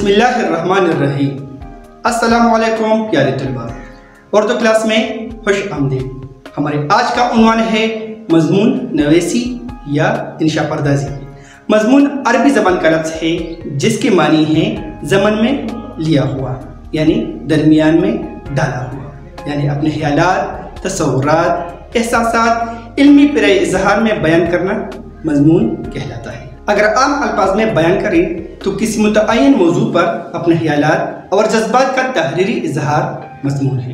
بسم اللہ الرحمن الرحیم۔ السلام علیکم پیارے طلباء، اردو کلاس میں خوش آمدید۔ ہمارے آج کا عنوان ہے مضمون نویسی یا انشاء پردازی۔ مضمون عربی زبان کا لفظ ہے جس کے معنی ہے زمن میں لیا ہوا، یعنی درمیان میں ڈالا ہوا، یعنی اپنے خیالات، تصورات، احساسات علمی پیرائے اظہار میں بیان کرنا مضمون کہلاتا ہے۔ اگر عام الفاظ میں بیان کریں تو کسی متعین موضوع پر اپنے خیالات اور جذبات کا تحریری اظہار مضمون ہے۔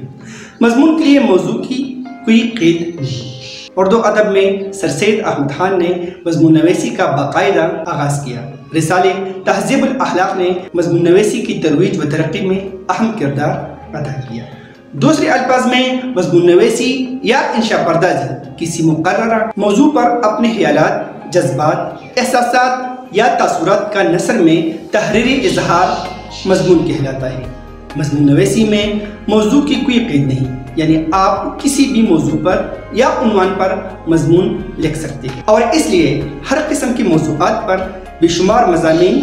مضمون کے لیے موضوع کی کوئی قید نہیں۔ اردو ادب میں سر سید احمد خان نے مضمون نویسی کا باقاعدہ آغاز کیا۔ رسالے تہذیب الاخلاق نے مضمون نویسی کی ترویج و ترقی میں اہم کردار ادا کیا۔ دوسرے الفاظ میں مضمون نویسی یا انشاء پردازی کسی مقررہ موضوع پر اپنے خیالات، جذبات، احساسات یا تاثرات کا نثر میں تحریری اظہار مضمون کہلاتا ہے۔ مضمون نویسی میں موضوع کی کوئی قید نہیں، یعنی آپ کسی بھی موضوع پر یا عنوان پر مضمون لکھ سکتے ہیں، اور اس لیے ہر قسم کی موضوعات پر بے شمار مضامین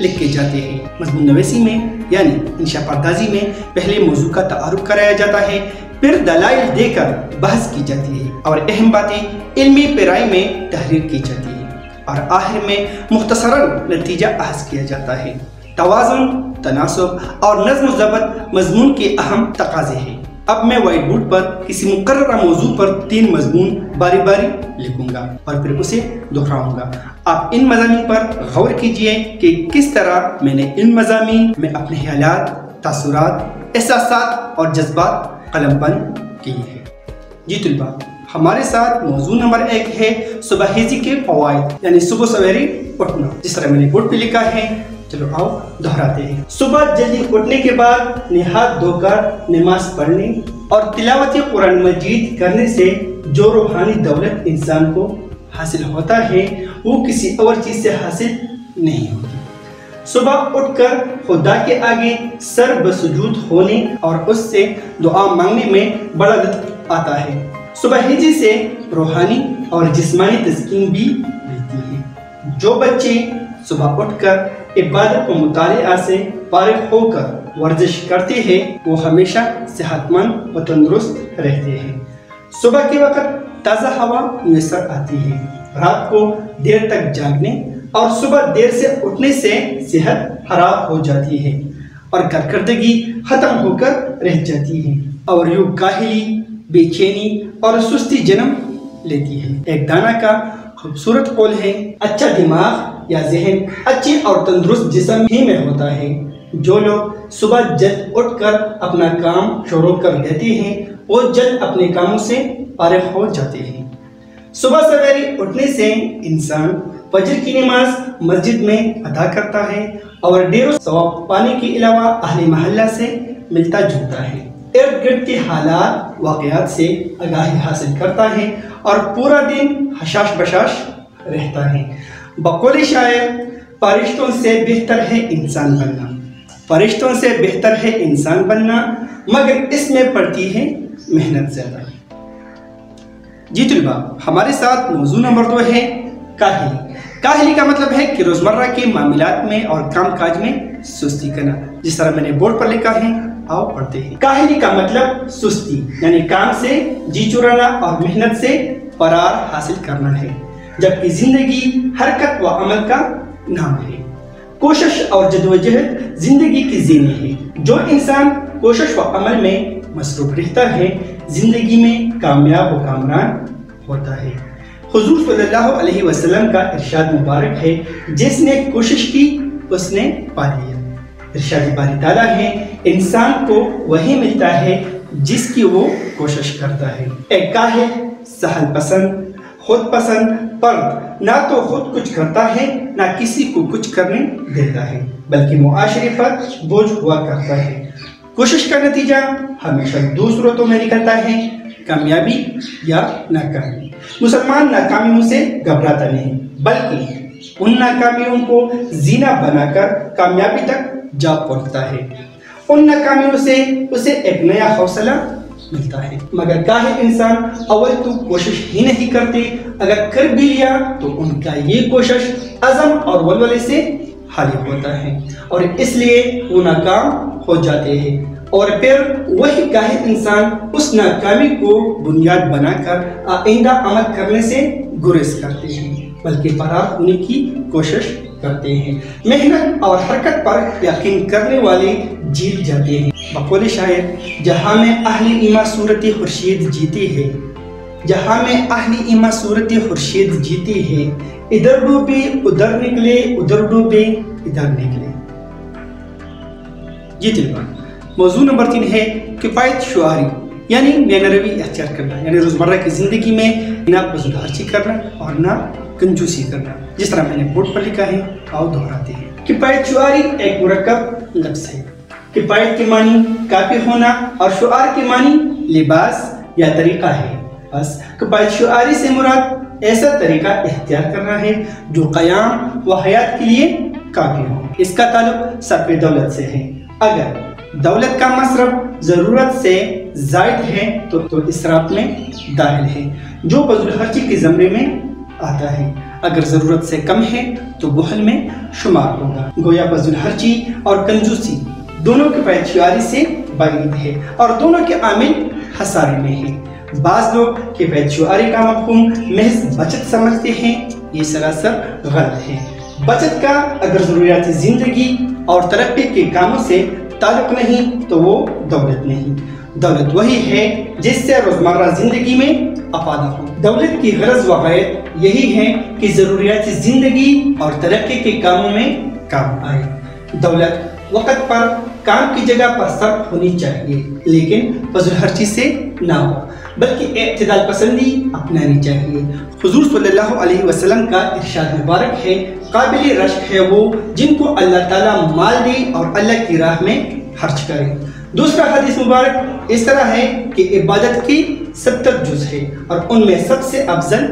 لکھے جاتے ہیں۔ مضمون نویسی میں یعنی انشاء پردازی میں پہلے موضوع کا تعارف کرایا جاتا ہے، پھر دلائل دے کر بحث کی جاتی ہے اور اہم باتیں علمی پیرائی میں تحریر کی جاتی ہے، اور آخر میں مختصراً نتیجہ اخذ کیا جاتا ہے۔ توازن، تناسب اور نظم و ضبط مضمون کے اہم تقاضے ہیں۔ اب میں وائٹ بورڈ پر کسی مقررہ موضوع پر 3 مضمون باری باری لکھوں گا اور پھر اسے دہراؤں گا۔ آپ ان مضامین پر غور کیجئے کہ کس طرح میں نے ان مضامین میں اپنے خیالات، تاثرات، احساسات اور جذبات قلم بند کیے ہیں۔ جی طلباء، ہمارے ساتھ موضوع نمبر 1 ہے صبح ہیزی کے فوائد، یعنی صبح سویرے اٹھنا، جس طرح میں نے بورڈ پہ لکھا ہے۔ چلو آؤ دہراتے ہیں۔ صبح جلدی اٹھنے کے بعد ہاتھ دھو کر نماز پڑھنے اور تلاوت قرآن مجید کرنے سے جو روحانی دولت انسان کو حاصل ہوتا ہے وہ کسی اور چیز سے حاصل نہیں ہوتی۔ صبح اٹھ کر خدا کے آگے سر بسجود ہونے اور اس سے دعا مانگنے میں بڑا لطف آتا ہے۔ صبح ہجی سے روحانی اور جسمانی تسکین بھی ملتی ہے۔ جو بچے صبح اٹھ کر عبادت و مطالعہ سے فارغ ہو کر ورزش کرتے ہیں وہ ہمیشہ صحت مند و تندرست رہتے ہیں۔ صبح کے وقت تازہ ہوا میسر آتی ہے۔ رات کو دیر تک جاگنے اور صبح دیر سے اٹھنے سے صحت خراب ہو جاتی ہے اور کارکردگی ختم ہو کر رہ جاتی ہے، اور یوں کاہلی، بے چینی اور سستی جنم لیتی ہے۔ ایک دانا کا خوبصورت قول ہے، اچھا دماغ یا ذہن اچھی اور تندرست جسم ہی میں ہوتا ہے۔ جو لوگ صبح جلد اٹھ کر اپنا کام شروع کر دیتے ہیں وہ جلد اپنے کاموں سے فارغ ہو جاتے ہیں۔ صبح سویرے اٹھنے سے انسان فجر کی نماز مسجد میں ادا کرتا ہے اور ڈھیر ثواب پانے کے علاوہ اہل محلہ سے ملتا جلتا ہے، ارد گرد کے حالات واقعات سے آگاہی حاصل کرتا ہے اور پورا دن حشاش بشاش رہتا ہے۔ بقول شاعر، فرشتوں سے بہتر ہے انسان بننا، فرشتوں سے بہتر ہے انسان بننا، مگر اس میں پڑتی ہے محنت زیادہ۔ جی طلباء، ہمارے ساتھ موضوع نمبر 2 ہے کاہلی۔ کاہلی کا مطلب ہے کہ روزمرہ کے معاملات میں اور کام کاج میں سستی کرنا، جس طرح میں نے بورڈ پر لکھا ہے، آؤ پڑھتے ہیں۔ کاہلی کا مطلب سستی، یعنی کام سے جی چرانا اور محنت سے فرار حاصل کرنا ہے، جبکہ زندگی حرکت و عمل کا نام ہے۔ کوشش اور جدوجہد زندگی کی زینت ہے۔ جو انسان کوشش و عمل میں مصروف رہتا ہے زندگی میں کامیاب و کامران ہوتا ہے۔ حضور صلی اللہ علیہ وسلم کا ارشاد مبارک ہے، جس نے کوشش کی اس نے پا لیا۔ ارشاد باری تعالیٰ ہے، انسان کو وہی ملتا ہے جس کی وہ کوشش کرتا ہے۔ ایک کاہل، سہل پسند، خود پسند فرد نہ تو خود کچھ کرتا ہے نہ کسی کو کچھ کرنے دیتا ہے، بلکہ معاشرے پر بوجھ ہوا کرتا ہے۔ کوشش کا نتیجہ ہمیشہ دو صورتوں میں نکلتا ہے، کامیابی یا ناکامی۔ مسلمان ناکامیوں سے گھبراتا نہیں، بلکہ ان ناکامیوں کو زینہ بنا کر کامیابی تک جا پہنچتا ہے۔ ان ناکامیوں سے اسے ایک نیا حوصلہ ملتا ہے، مگر کاہل انسان اول تو کوشش ہی نہیں کرتے، اگر کر بھی لیا تو ان کا یہ کوشش عزم اور ولولے سے خالی ہوتا ہے اور اس لیے وہ ناکام ہو جاتے ہیں، اور پھر وہی کاہل انسان اس ناکامی کو بنیاد بنا کر آئندہ عمل کرنے سے گریز کرتے ہیں، بلکہ فرار ہونے کی کوشش کرتے ہیں۔ محنت اور حرکت پر یقین کرنے والے جیت جاتے ہیں۔ بقول شاعر، جہاں میں اہل ایماں صورت خورشید جیتی ہے، جہاں میں اہل ایماں صورت خورشید جیتی ہے، ادھر ڈوبے ادھر نکلے، ادھر ڈوبے ادھر نکلے۔ جی طلباء، موضوع نمبر 3 ہے کفایت شعاری، یعنی میانہ روی اختیار کرنا، یعنی روزمرہ کی زندگی میں نہ فضول خرچی کرنا اور نہ کنجوسی کرنا، جس طرح میں نے بورڈ پر لکھا ہے آؤ دہراتے ہیں۔ کفایت شعاری ایک مرکب لفظ ہے۔ کفایت کے معنی کافی ہونا اور شعار کے معنی لباس یا طریقہ ہے۔ بس کفایت شعاری سے مراد ایسا طریقہ اختیار کرنا ہے جو قیام و حیات کے لیے کافی ہو۔ اس کا تعلق صرف دولت سے ہے۔ اگر دولت کا مصرف ضرورت سے زائد ہے تو اسراف میں داخل ہے، جو فضول خرچی کے زمرے میں آتا ہے۔ اگر ضرورت سے کم ہے تو بخل میں شمار ہوگا۔ گویا فضول خرچی اور کنجوسی دونوں کفایت شعاری سے بعید ہے اور دونوں کے عامل خسارے میں ہیں۔ بعض لوگ کفایت شعاری کا مفہوم محض بچت سمجھتے ہیں، یہ سراسر غلط ہے۔ بچت کا اگر ضروریات زندگی اور ترقی کے کاموں سے تعلق نہیں تو وہ دولت نہیں۔ دولت وہی ہے جس سے روزمرہ زندگی میں افادہ ہو۔ دولت کی غرض و غایت یہی ہے کہ ضروریات زندگی اور ترقی کے کاموں میں کام آئے۔ دولت وقت پر کام کی جگہ پر صرف ہونی چاہیے، لیکن فضول خرچی سے نہ ہو، بلکہ اعتدال پسندی اپنانی چاہیے۔ حضور صلی اللہ علیہ وسلم کا ارشاد مبارک ہے، قابل رشک ہے وہ جن کو اللہ تعالیٰ مال دے اور اللہ کی راہ میں خرچ کرے۔ دوسرا حدیث مبارک اس طرح ہے کہ عبادت کی 70 جز ہے اور ان میں سب سے افضل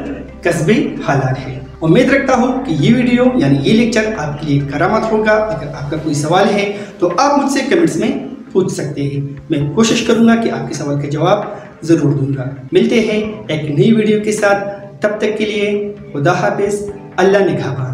کسب حلال ہے۔ امید رکھتا ہوں کہ یہ ویڈیو یعنی یہ لیکچر آپ کے لیے کرامت ہوگا۔ اگر آپ کا کوئی سوال ہے تو آپ مجھ سے کمنٹس میں پوچھ سکتے ہیں، میں کوشش کروں گا کہ آپ کے سوال کا جواب ضرور دوں گا۔ ملتے ہیں ایک نئی ویڈیو کے ساتھ، تب تک کے لیے خدا حافظ، اللہ نگہبان۔